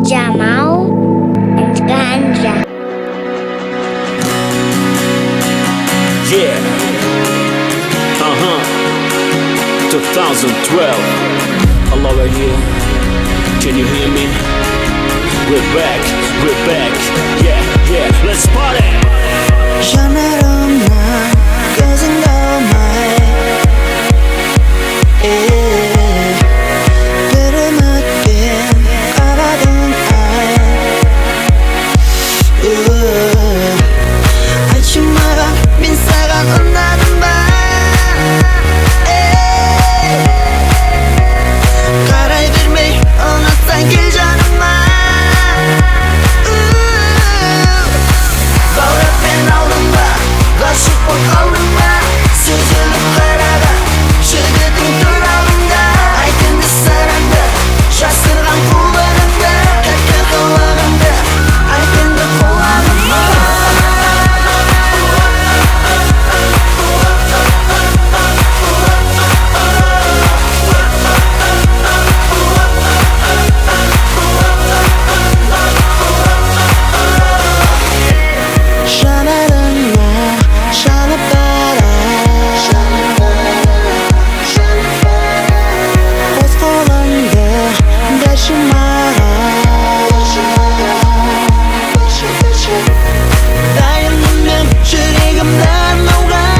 Jamal and Ganja. Yeah. 2012. Hello right here. Can you hear me? We're back. Yeah, let's party. Yanarım ben gözünde olmay. Bir ümittim aradın ay. Açımara bin saran anladım ben. Karay vermey anlatsan gel canıma. Bağırat ben aldım ba, karşı pot aldım ba. Süzülüp karada, şirketin tur alında. Aydındı saranda, şaşırgan kullarında. Kattı kulağımda, aydındı kulağımda. Şanalarına, şanıplara. Boz kolunda, başımara. Dayandım ben yüreğimden olgan.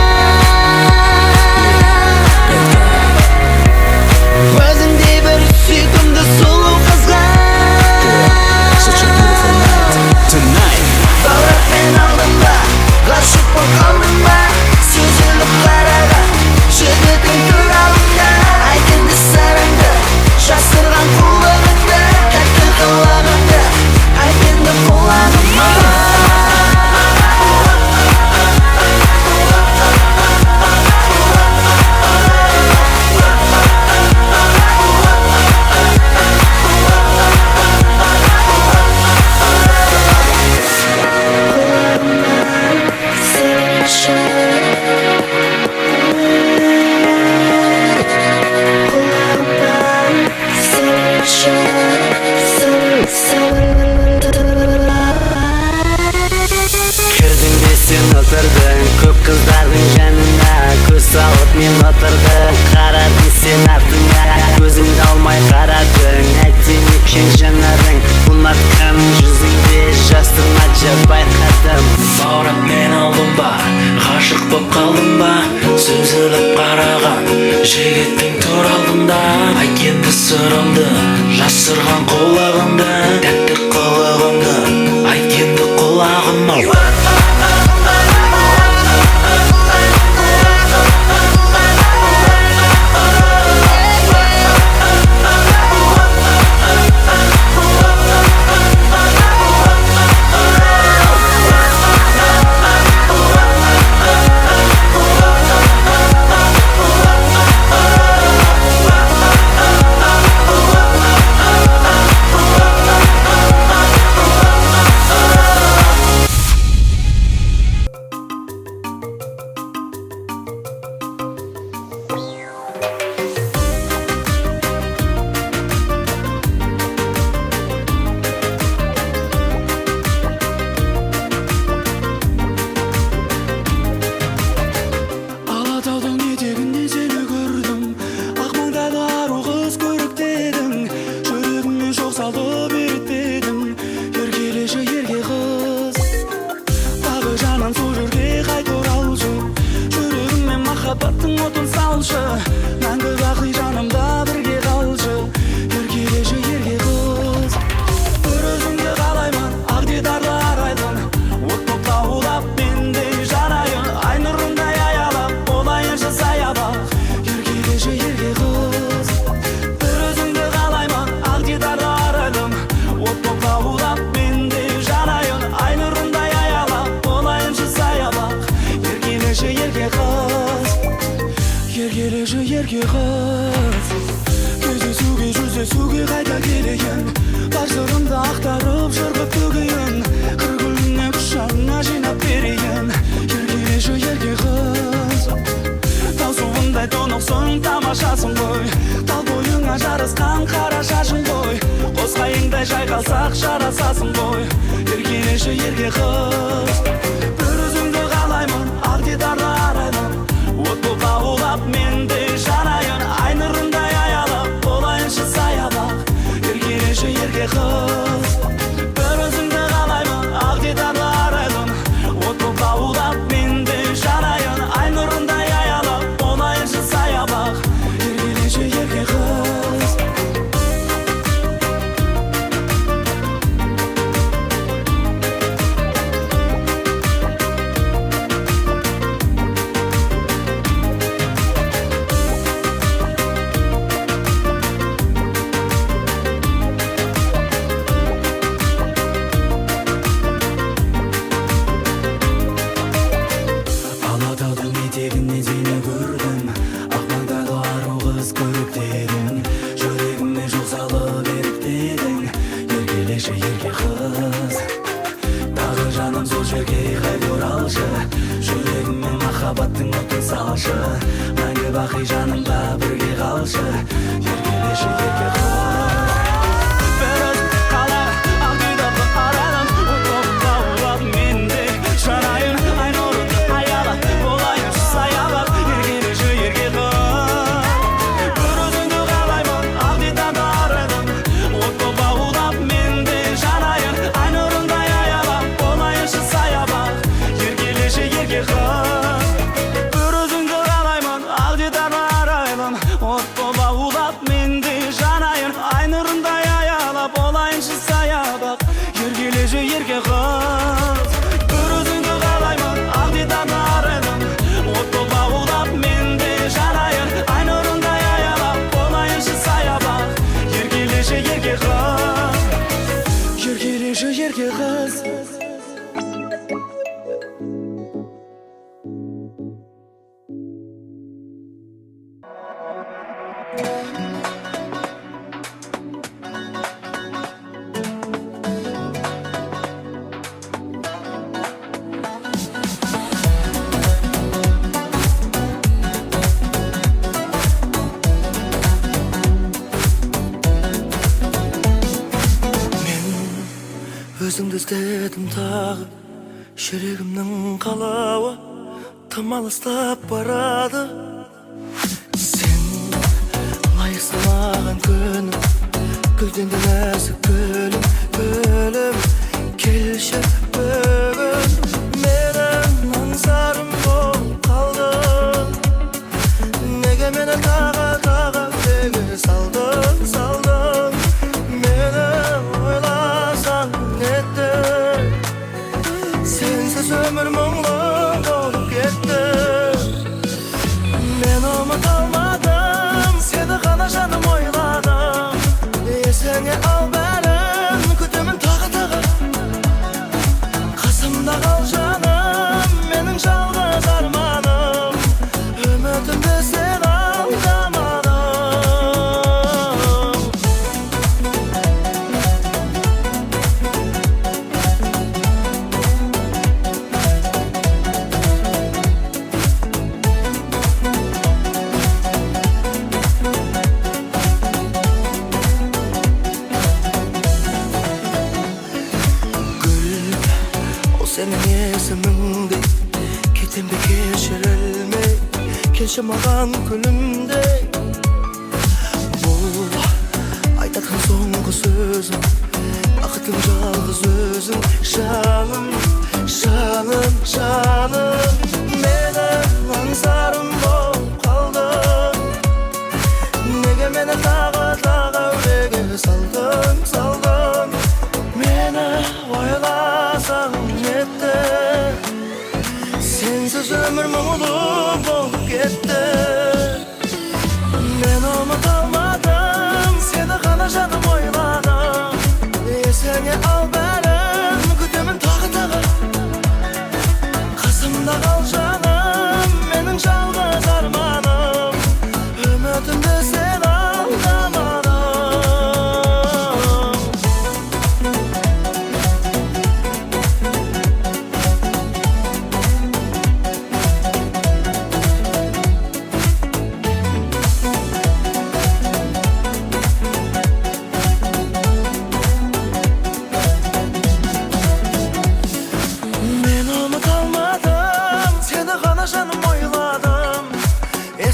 Özünde bir sütümde sulu kızgan. Such a beautiful night tonight. Bağırat ben aldım ba, karşı pot aldım ba. Süzülüp karada, şirketin tur alında. Aydındı saranda, şaşırgan kullarında. Kattı kulağımda, aydındı kulağımda. Kirdin de sen oturdun ko'p qizlarning janina. Ko'z solib men o'tirdim, qarading sen ortingga. Ko'zingni olmay qarading, aytding ekan janaring. Unutgan yuzingda jastirmacha bayqadim. Bağırat men aldım ba, g'ashiq bo'p qoldim ba. So'zilib qaragan jigitning tur oldinda. Aytganda sirimni, yashirgan qulog'imda. Tatti qulog'imda, aytganda qulog'imda. Алатаудың етегінде сені көрдім. Ақмаңдайлы ару қыз көріктедің. Жүрегіме шоқ салып ерітпедің. Еркелеші ерке қыз, тағы жанан сол жерге қайт оралшы. Жүрегіме махаббаттың отын салшы. Мәңгі бақи жанымда бірге қалшы. Еркелеші ерке қыз, бір өзіңді қалаймын, ақ дидарлы арайлым. От боп лаулап мендей жанайын. Ай нұрындай аялап болайыншы саябақ. Еркелеші ерке қыз, бір өзіңді қалаймын, ақ дидарлы арайлым. От боп лаулап мендей жанайын. Ай нұрындай аялап болайыншы саябақ. Еркелеші ерке қыз, еркелеші ерке қыз. Кездесуге жүздесуге қайта келейін. Бар сырымды ақтарып жырғып төгейін. Қыр гүліне құшағыңа жинап берейін. Еркелеші ерке қыз, тау суындай тұнықсың, тамашасың ғой. Тал бойыңа жарысқан қара шашың ғой. Қосқай айыңдай жайқалсақ жарасасың ғой еркелеші ерке қыз. Бір өзіңді қалаймын ақ дидарлы арайлым, от боп лаулап менде жанайын, ай нұрындай аялап болайыншы саябақ еркелеші ерке қыз. Бір өзіңді қалаймын ақ дидарлы арайлым, от боп лаулап менде жанайын, ай нұрындай аялап болайыншы саябақ еркелеші ерке қыз. Алатаудың етегінен сені көрдім, ақ маңдайлы ару қыз көріктедің, жүрегіме жол салып еріктедің, еркелеші ерке қыз. Тағы жаным сол жерге қайта оралшы, жүрегіме махаббаттың отын салшы, мәңгі бақи жанымда бірге қалшы, еркелеші ерке қыз. Бір өзің қалай ақ дидарлы арайлым, от боп лаулап менде жанайын, ай нұрыңды аялап болайыншы саябақ еркелеші ерке қыз. Бір өзіңді қалаймын ақ дидарлы арайлым, от боп лаулап менде жанайын, ай нұрыңдай аялап болайыншы саябақ еркелеші ерке қыз. Бір өзіңді қалаймын ақ дидарлы арайлым, от боп лаулап менде жанайын, ай нұрындай аялап болайыншы саябақ еркелеші ерке қыз. Бір өзіңді қалаймын ақ дидарлы арайлым, от боп лаулап менде жанайын, ай нұрындай аялап болайыншы саябақ еркелеші ерке қыз, еркелеші ерке қыз. Өзіңді іздедім тағы, жүрегімнің қалауы тым алыстап барады. Сен лайықсың маған күнім, гүлден де нәзік гүлім, гүлім. Келші бүгін менің аңсарым болып қалды. Неге мені тағы неге салдың, салдың мені ойласаң нетті. Сенсіз өмір мұңлы болып кетті. Мен ұмыта алмадым, сені ғана жаным ойладым. Есіңе ал бәрін, күтемін тағы. Қасымда қал жаным, менің жалғыз арманым. Үмітімді сен алдамадың. Senin есіміңдей кетем бе кешірілмей, келші маған күнімдей. Бұл айтатын соңғы сөзім, бақытым жалғыз өзің. Жаным, жаным, жаным, менің аңсарым болып қалды. Неге мені тағы үреге салдың, салдың мені ойласаң нетті. Сенсіз өмір мұңлы болып кетті. Мен ұмыта алмадым, сені ғана жаным ойладым. Есіңе ал бәрін, күтемін тағы. Қасымда қал жаным, менің жалғыз арманым. Үмітімді сен алдамадың.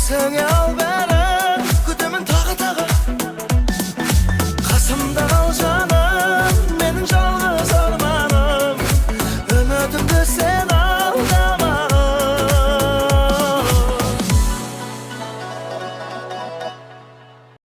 성향